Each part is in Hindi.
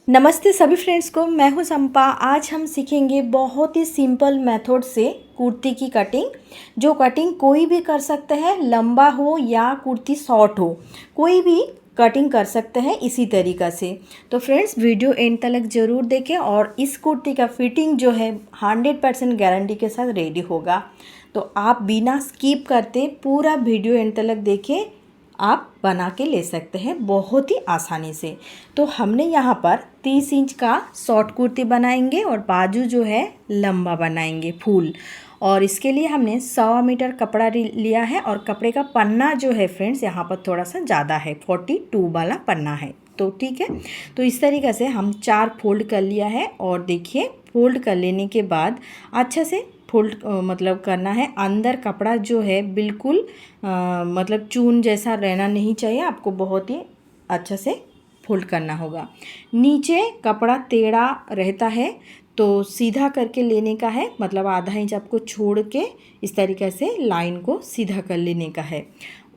नमस्ते सभी फ्रेंड्स को, मैं हूं संपा। आज हम सीखेंगे बहुत ही सिंपल मेथड से कुर्ती की कटिंग। जो कटिंग कोई भी कर सकता है, लंबा हो या कुर्ती शॉर्ट हो, कोई भी कटिंग कर सकते हैं इसी तरीक़ा से। तो फ्रेंड्स, वीडियो एंड तक ज़रूर देखें और इस कुर्ती का फिटिंग जो है 100% गारंटी के साथ रेडी होगा। तो आप बिना स्किप करते पूरा वीडियो एंड तक देखें, आप बना के ले सकते हैं बहुत ही आसानी से। तो हमने यहाँ पर 30 इंच का शॉर्ट कुर्ती बनाएंगे और बाजू जो है लंबा बनाएंगे फुल। और इसके लिए हमने 1.25 मीटर कपड़ा लिया है और कपड़े का पन्ना जो है फ्रेंड्स यहाँ पर थोड़ा सा ज़्यादा है, 42 वाला पन्ना है। तो ठीक है, तो इस तरीक़े से हम 4 फोल्ड कर लिया है। और देखिए, फोल्ड कर लेने के बाद अच्छा से फोल्ड मतलब करना है। अंदर कपड़ा जो है बिल्कुल मतलब चून जैसा रहना नहीं चाहिए, आपको बहुत ही अच्छा से फोल्ड करना होगा। नीचे कपड़ा टेढ़ा रहता है तो सीधा करके लेने का है, मतलब आधा इंच आपको छोड़ के इस तरीक़े से लाइन को सीधा कर लेने का है।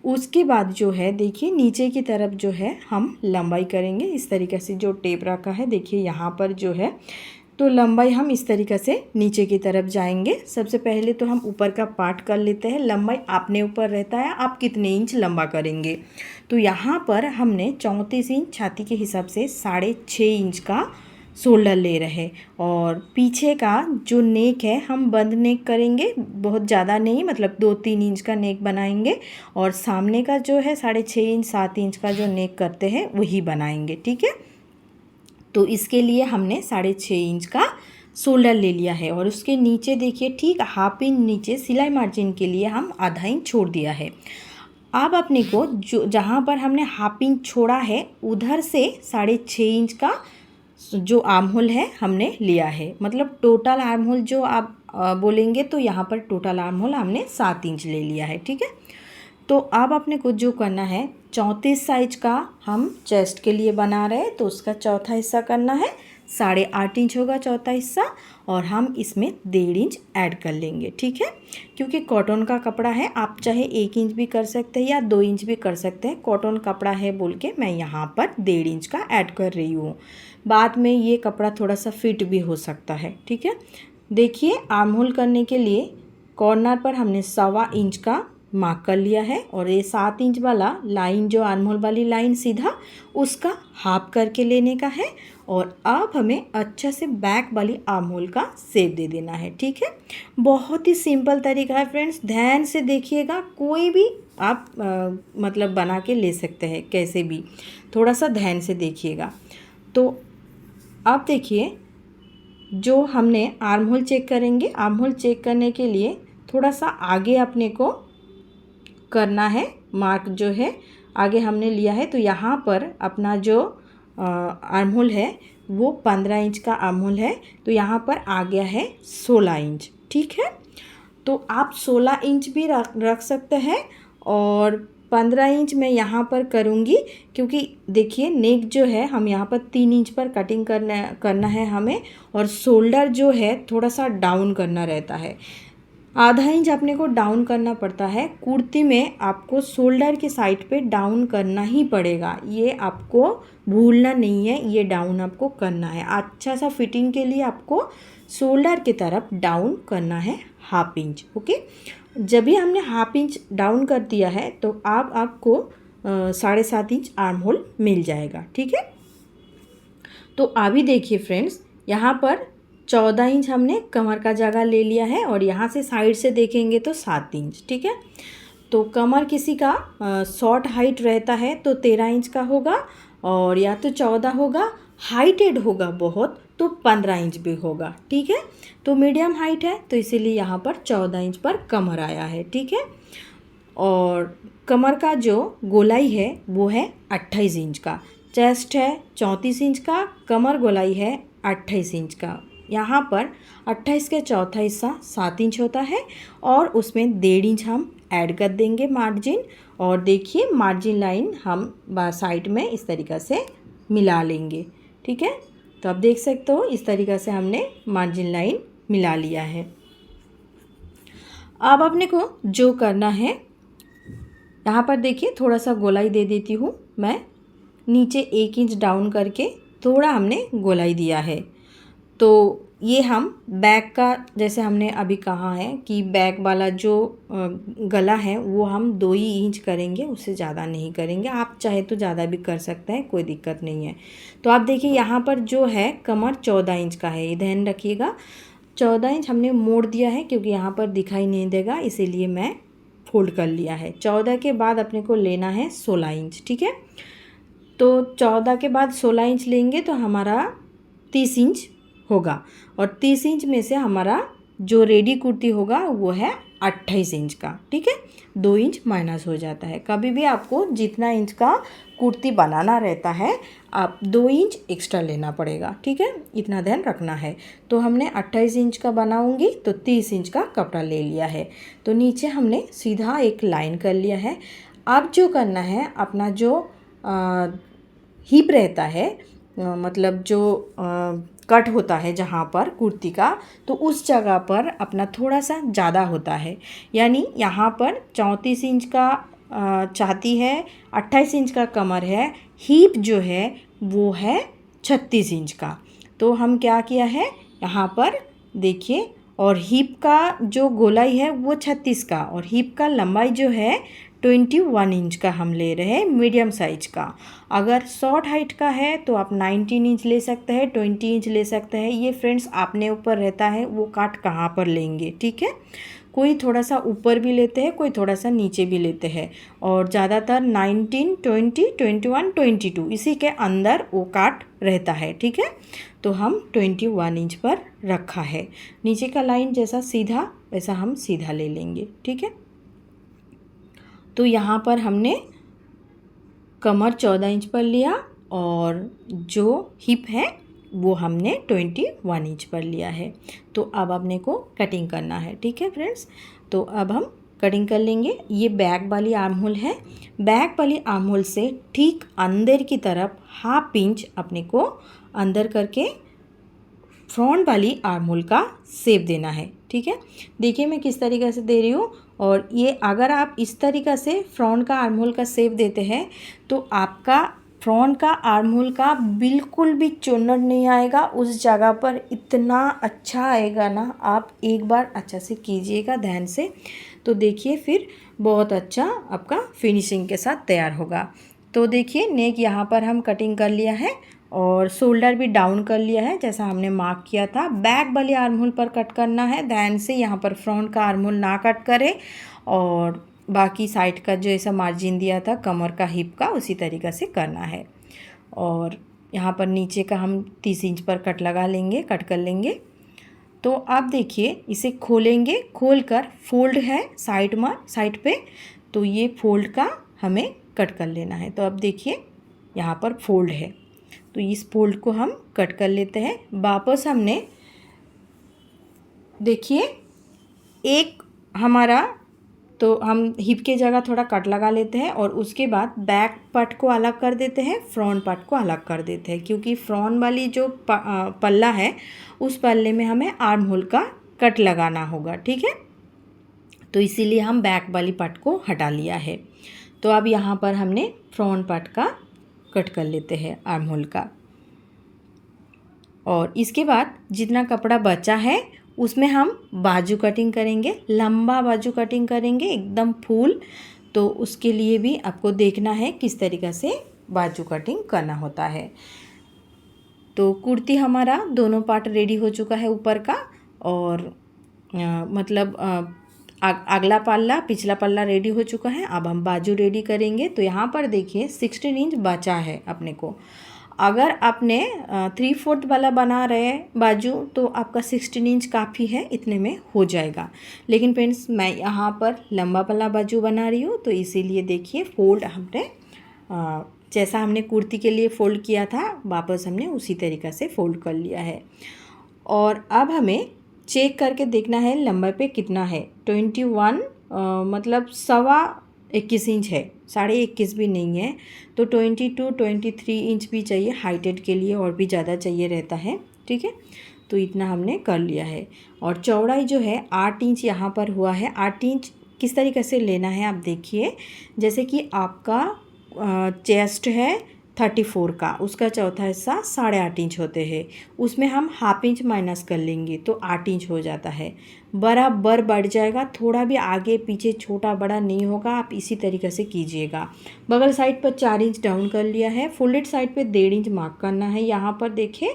उसके बाद जो है देखिए, नीचे की तरफ जो है हम लंबाई करेंगे इस तरीक़े से। जो टेप रखा है देखिए यहाँ पर जो है, तो लंबाई हम इस तरीक़े से नीचे की तरफ जाएंगे। सबसे पहले तो हम ऊपर का पार्ट कर लेते हैं। लंबाई अपने ऊपर रहता है, आप कितने इंच लंबा करेंगे। तो यहाँ पर हमने 34 इंच छाती के हिसाब से 6.5 इंच का शोल्डर ले रहे। और पीछे का जो नेक है हम बंद नेक करेंगे, बहुत ज़्यादा नहीं, मतलब 2-3 इंच का नेक बनाएंगे। और सामने का जो है 6.5 इंच 7 इंच का जो नेक करते हैं वही बनाएंगे, ठीक है। तो इसके लिए हमने 6.5 इंच का शोल्डर ले लिया है। और उसके नीचे देखिए, ठीक 1/2 इंच नीचे सिलाई मार्जिन के लिए हम आधा इंच छोड़ दिया है। अब अपने को जो जहाँ पर हमने 1/2 इंच छोड़ा है उधर से 6.5 इंच का जो आर्म होल है हमने लिया है। मतलब टोटल आर्म होल जो आप बोलेंगे तो यहाँ पर टोटल आर्म होल हमने 7 इंच ले लिया है, ठीक है। तो अब अपने को जो करना है, 34 साइज का हम चेस्ट के लिए बना रहे हैं, तो उसका चौथा हिस्सा करना है। 8.5 इंच होगा चौथा हिस्सा, और हम इसमें 1.5 इंच ऐड कर लेंगे, ठीक है। क्योंकि कॉटन का कपड़ा है, आप चाहे 1 इंच भी कर सकते हैं या 2 इंच भी कर सकते हैं। कॉटन कपड़ा है बोल के मैं यहाँ पर 1.5 इंच का ऐड कर रही हूँ। बाद में ये कपड़ा थोड़ा सा फिट भी हो सकता है, ठीक है। देखिए, आर्म होल करने के लिए कॉर्नर पर हमने 1.25 इंच का मार्क कर लिया है। और ये 7 इंच वाला लाइन, जो आर्म होल वाली लाइन सीधा, उसका हाफ करके लेने का है। और अब हमें अच्छा से बैक वाली आर्म होल का शेप दे देना है, ठीक है। बहुत ही सिंपल तरीका है फ्रेंड्स, ध्यान से देखिएगा। कोई भी आप मतलब बना के ले सकते हैं कैसे भी, थोड़ा सा ध्यान से देखिएगा। तो अब देखिए, जो हमने आर्म होल चेक करेंगे, आर्म होल चेक करने के लिए थोड़ा सा आगे अपने को करना है। मार्क जो है आगे हमने लिया है, तो यहाँ पर अपना जो आर्म होल है वो 15 इंच का आर्म होल है, तो यहाँ पर आ गया है 16 इंच, ठीक है। तो आप 16 इंच भी रख सकते हैं। और 15 इंच मैं यहाँ पर करूँगी, क्योंकि देखिए नेक जो है हम यहाँ पर 3 इंच पर कटिंग करना है हमें। और शोल्डर जो है थोड़ा सा डाउन करना रहता है, आधा इंच अपने को डाउन करना पड़ता है। कुर्ती में आपको शोल्डर के साइड पे डाउन करना ही पड़ेगा, ये आपको भूलना नहीं है, ये डाउन आपको करना है। अच्छा सा फिटिंग के लिए आपको शोल्डर की तरफ डाउन करना है 1/2 इंच, ओके। जब भी हमने 1/2 इंच डाउन कर दिया है तो अब आपको 7.5 इंच आर्म होल मिल जाएगा, ठीक है। तो अभी देखिए फ्रेंड्स, यहाँ पर 14 इंच हमने कमर का जगह ले लिया है। और यहाँ से साइड से देखेंगे तो 7 इंच, ठीक है। तो कमर किसी का शॉर्ट हाइट रहता है तो 13 इंच का होगा, और या तो 14 होगा, हाइटेड होगा बहुत तो 15 इंच भी होगा, ठीक है। तो मीडियम हाइट है तो इसीलिए यहाँ पर 14 इंच पर कमर आया है, ठीक है। और कमर का जो गोलाई है वो है 28 इंच का। चेस्ट है 34 इंच का, कमर गोलाई है 28 इंच का। यहाँ पर 28 का चौथा हिस्सा 7 इंच होता है, और उसमें 1.5 इंच हम ऐड कर देंगे मार्जिन। और देखिए, मार्जिन लाइन हम साइड में इस तरीक़ा से मिला लेंगे, ठीक है। तो आप देख सकते हो इस तरीक़ा से हमने मार्जिन लाइन मिला लिया है। अब अपने को जो करना है, यहाँ पर देखिए थोड़ा सा गोलाई दे देती हूँ मैं नीचे 1 इंच डाउन करके, थोड़ा हमने गोलाई दिया है। तो ये हम बैक का, जैसे हमने अभी कहा है कि बैक वाला जो गला है वो हम 2 ही इंच करेंगे, उससे ज़्यादा नहीं करेंगे। आप चाहे तो ज़्यादा भी कर सकते हैं, कोई दिक्कत नहीं है। तो आप देखिए यहाँ पर जो है कमर 14 इंच का है, ये ध्यान रखिएगा। 14 इंच हमने मोड़ दिया है क्योंकि यहाँ पर दिखाई नहीं देगा, इसीलिए मैं फोल्ड कर लिया है। 14 के बाद अपने को लेना है 16 इंच, ठीक है। तो 14 के बाद 16 इंच लेंगे तो हमारा 30 इंच होगा, और 30 इंच में से हमारा जो रेडी कुर्ती होगा वो है 28 इंच का, ठीक है। 2 इंच माइनस हो जाता है। कभी भी आपको जितना इंच का कुर्ती बनाना रहता है आप 2 इंच एक्स्ट्रा लेना पड़ेगा, ठीक है, इतना ध्यान रखना है। तो हमने 28 इंच का बनाऊंगी तो 30 इंच का कपड़ा ले लिया है। तो नीचे हमने सीधा एक लाइन कर लिया है। अब जो करना है, अपना जो हिप रहता है, मतलब जो कट होता है जहाँ पर कुर्ती का, तो उस जगह पर अपना थोड़ा सा ज़्यादा होता है। यानी यहाँ पर 34 इंच का छाती है, 28 इंच का कमर है, हिप जो है वो है 36 इंच का। तो हम क्या किया है यहाँ पर देखिए, और हिप का जो गोलाई है वो 36 का, और हिप का लंबाई जो है 21 इंच का हम ले रहे हैं, मीडियम साइज का। अगर शॉर्ट हाइट का है तो आप 19 इंच ले सकते हैं, 20 इंच ले सकते हैं। ये फ्रेंड्स आपने ऊपर रहता है वो काट कहाँ पर लेंगे, ठीक है। कोई थोड़ा सा ऊपर भी लेते हैं, कोई थोड़ा सा नीचे भी लेते हैं, और ज़्यादातर 19, 20, 21, 22 इसी के अंदर वो काट रहता है, ठीक है। तो हम 21 इंच पर रखा है। नीचे का लाइन जैसा सीधा वैसा हम सीधा ले लेंगे, ठीक है। तो यहाँ पर हमने कमर 14 इंच पर लिया, और जो हिप है वो हमने 21 इंच पर लिया है। तो अब अपने को कटिंग करना है, ठीक है फ्रेंड्स। तो अब हम कटिंग कर लेंगे। ये बैक वाली आर्म होल है, बैक वाली आर्म होल से ठीक अंदर की तरफ ½ इंच अपने को अंदर करके फ्रंट वाली आर्म होल का शेप देना है, ठीक है। देखिए मैं किस तरीके से दे रही हूँ, और ये अगर आप इस तरीक़े से फ्रंट का आर्म होल का शेप देते हैं तो आपका फ्रंट का आर्म होल का बिल्कुल भी चुन्नट नहीं आएगा, उस जगह पर इतना अच्छा आएगा ना। आप एक बार अच्छा से कीजिएगा ध्यान से, तो देखिए फिर बहुत अच्छा आपका फिनिशिंग के साथ तैयार होगा। तो देखिए नेक यहाँ पर हम कटिंग कर लिया है, और शोल्डर भी डाउन कर लिया है जैसा हमने मार्क किया था। बैक वाली आर्म होल पर कट करना है ध्यान से, यहाँ पर फ्रंट का आर्म होल ना कट करें, और बाकी साइड का जो ऐसा मार्जिन दिया था कमर का हिप का उसी तरीक़े से करना है। और यहाँ पर नीचे का हम 30 इंच पर कट लगा लेंगे, कट कर लेंगे। तो आप देखिए इसे खोलेंगे, खोल कर फोल्ड है साइड पे, तो ये फोल्ड का हमें कट कर लेना है। तो अब देखिए यहाँ पर फोल्ड है, तो इस फोल्ड को हम कट कर लेते हैं। वापस हमने देखिए एक हमारा, तो हम हिप के जगह थोड़ा कट लगा लेते हैं, और उसके बाद बैक पार्ट को अलग कर देते हैं, फ्रंट पार्ट को अलग कर देते हैं, क्योंकि फ्रंट वाली जो पल्ला है उस पल्ले में हमें आर्म होल का कट लगाना होगा, ठीक है। तो इसीलिए हम बैक वाली पार्ट को हटा लिया है। तो अब यहाँ पर हमने फ्रंट पार्ट का कट कर लेते हैं आर्म होल का, और इसके बाद जितना कपड़ा बचा है उसमें हम बाजू कटिंग करेंगे, लंबा बाजू कटिंग करेंगे एकदम फुल। तो उसके लिए भी आपको देखना है किस तरीक़े से बाजू कटिंग करना होता है। तो कुर्ती हमारा दोनों पार्ट रेडी हो चुका है ऊपर का, और मतलब अगला पल्ला पिछला पल्ला रेडी हो चुका है। अब हम बाजू रेडी करेंगे। तो यहाँ पर देखिए 16 इंच बचा है अपने को। अगर आपने 3/4 वाला बना रहे बाजू तो आपका 16 इंच काफ़ी है, इतने में हो जाएगा। लेकिन फ्रेंड्स मैं यहाँ पर लंबा पल्ला बाजू बना रही हूँ, तो इसीलिए देखिए फोल्ड हमने जैसा हमने कुर्ती के लिए फ़ोल्ड किया था वापस हमने उसी तरीक़े से फ़ोल्ड कर लिया है। और अब हमें चेक करके देखना है लंबाई पे कितना है। 21 मतलब 21.25 इंच है, 21.5 भी नहीं है। तो 22-23 इंच भी चाहिए हाइटेड के लिए, और भी ज़्यादा चाहिए रहता है, ठीक है। तो इतना हमने कर लिया है। और चौड़ाई जो है 8 इंच यहाँ पर हुआ है। 8 इंच किस तरीके से लेना है आप देखिए, जैसे कि आपका चेस्ट है 34 का, उसका चौथा हिस्सा 8.5 इंच होते हैं, उसमें हम हाफ इंच माइनस कर लेंगे तो 8 इंच हो जाता है। बराबर बढ़ जाएगा, थोड़ा भी आगे पीछे छोटा बड़ा नहीं होगा। आप इसी तरीके से कीजिएगा। बगल साइड पर 4 इंच डाउन कर लिया है। फोल्डेड साइड पे 1.5 इंच मार्क करना है। यहाँ पर देखिए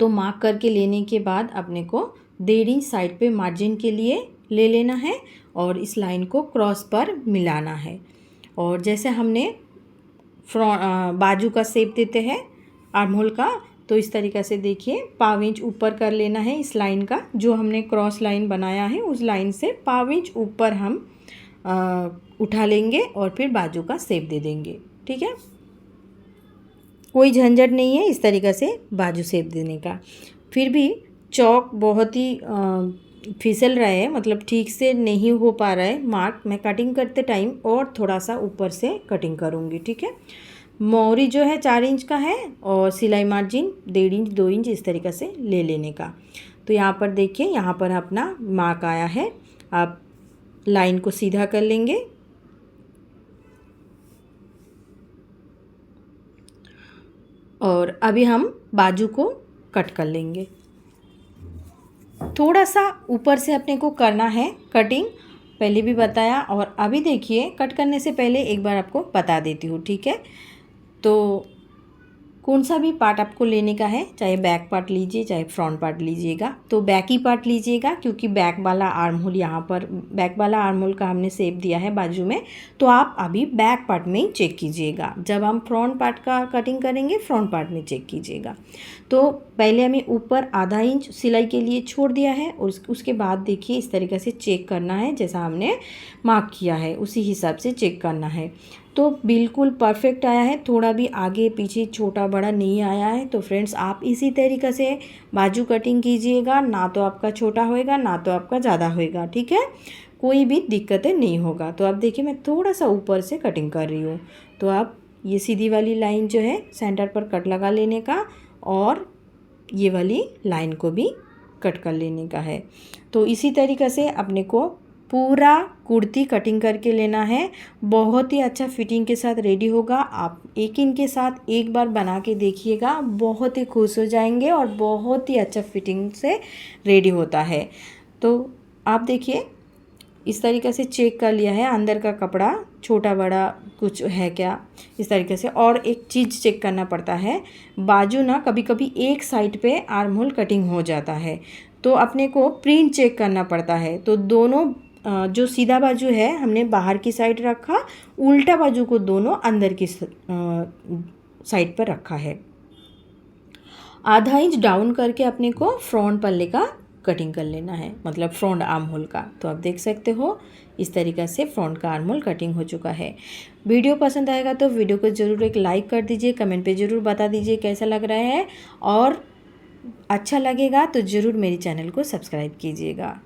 तो मार्क करके लेने के बाद अपने को 1.5 इंच साइड पे मार्जिन के लिए ले लेना है और इस लाइन को क्रॉस पर मिलाना है। और जैसे हमने बाजू का शेप देते हैं आर्म होल का, तो इस तरीक़े से देखिए पाव इंच ऊपर कर लेना है इस लाइन का, जो हमने क्रॉस लाइन बनाया है उस लाइन से पाव इंच ऊपर हम उठा लेंगे और फिर बाजू का शेप दे देंगे। ठीक है, कोई झंझट नहीं है इस तरीक़े से बाजू शेप देने का। फिर भी चौक बहुत ही फिसल रहा है, मतलब ठीक से नहीं हो पा रहा है मार्क। मैं कटिंग करते टाइम और थोड़ा सा ऊपर से कटिंग करूँगी। ठीक है, मोहरी जो है 4 इंच का है और सिलाई मार्जिन 1.5 इंच 2 इंच इस तरीक़े से ले लेने का। तो यहाँ पर देखिए, यहाँ पर अपना मार्क आया है। आप लाइन को सीधा कर लेंगे और अभी हम बाजू को कट कर लेंगे। थोड़ा सा ऊपर से अपने को करना है कटिंग, पहले भी बताया। और अभी देखिए, कट करने से पहले एक बार आपको बता देती हूँ। ठीक है, तो कौन सा भी पार्ट आपको लेने का है, चाहे बैक पार्ट लीजिए चाहे फ्रंट पार्ट लीजिएगा, तो बैक ही पार्ट लीजिएगा, क्योंकि बैक वाला आर्म होल, यहाँ पर बैक वाला आर्म होल का हमने शेप दिया है बाजू में, तो आप अभी बैक पार्ट में ही चेक कीजिएगा। जब हम फ्रंट पार्ट का कटिंग करेंगे फ्रंट पार्ट में चेक कीजिएगा। तो पहले हमें ऊपर आधा इंच सिलाई के लिए छोड़ दिया है और उसके बाद देखिए इस तरीके से चेक करना है, जैसा हमने मार्क किया है उसी हिसाब से चेक करना है। तो बिल्कुल परफेक्ट आया है, थोड़ा भी आगे पीछे छोटा बड़ा नहीं आया है। तो फ्रेंड्स, आप इसी तरीक़े से बाजू कटिंग कीजिएगा, ना तो आपका छोटा होएगा ना तो आपका ज़्यादा होएगा। ठीक है, कोई भी दिक्कतें नहीं होगा। तो अब देखिए, मैं थोड़ा सा ऊपर से कटिंग कर रही हूँ। तो आप ये सीधी वाली लाइन जो है सेंटर पर कट लगा लेने का और ये वाली लाइन को भी कट कर लेने का है। तो इसी तरीक़े से अपने को पूरा कुर्ती कटिंग करके लेना है। बहुत ही अच्छा फिटिंग के साथ रेडी होगा। आप एक इनके साथ एक बार बना के देखिएगा, बहुत ही खुश हो जाएंगे और बहुत ही अच्छा फिटिंग से रेडी होता है। तो आप देखिए, इस तरीक़े से चेक कर लिया है अंदर का कपड़ा छोटा बड़ा कुछ है क्या, इस तरीके से। और एक चीज़ चेक करना पड़ता है, बाजू ना कभी कभी एक साइड पे आर्म होल कटिंग हो जाता है, तो अपने को प्रिंट चेक करना पड़ता है। तो दोनों जो सीधा बाजू है हमने बाहर की साइड रखा, उल्टा बाजू को दोनों अंदर की साइड पर रखा है। आधा इंच डाउन करके अपने को फ्रंट पल्ले का कटिंग कर लेना है, मतलब फ्रंट आर्म होल का। तो आप देख सकते हो इस तरीक़े से फ्रंट का आर्म होल कटिंग हो चुका है। वीडियो पसंद आएगा तो वीडियो को ज़रूर एक लाइक कर दीजिए, कमेंट पे ज़रूर बता दीजिए कैसा लग रहा है, और अच्छा लगेगा तो ज़रूर मेरे चैनल को सब्सक्राइब कीजिएगा।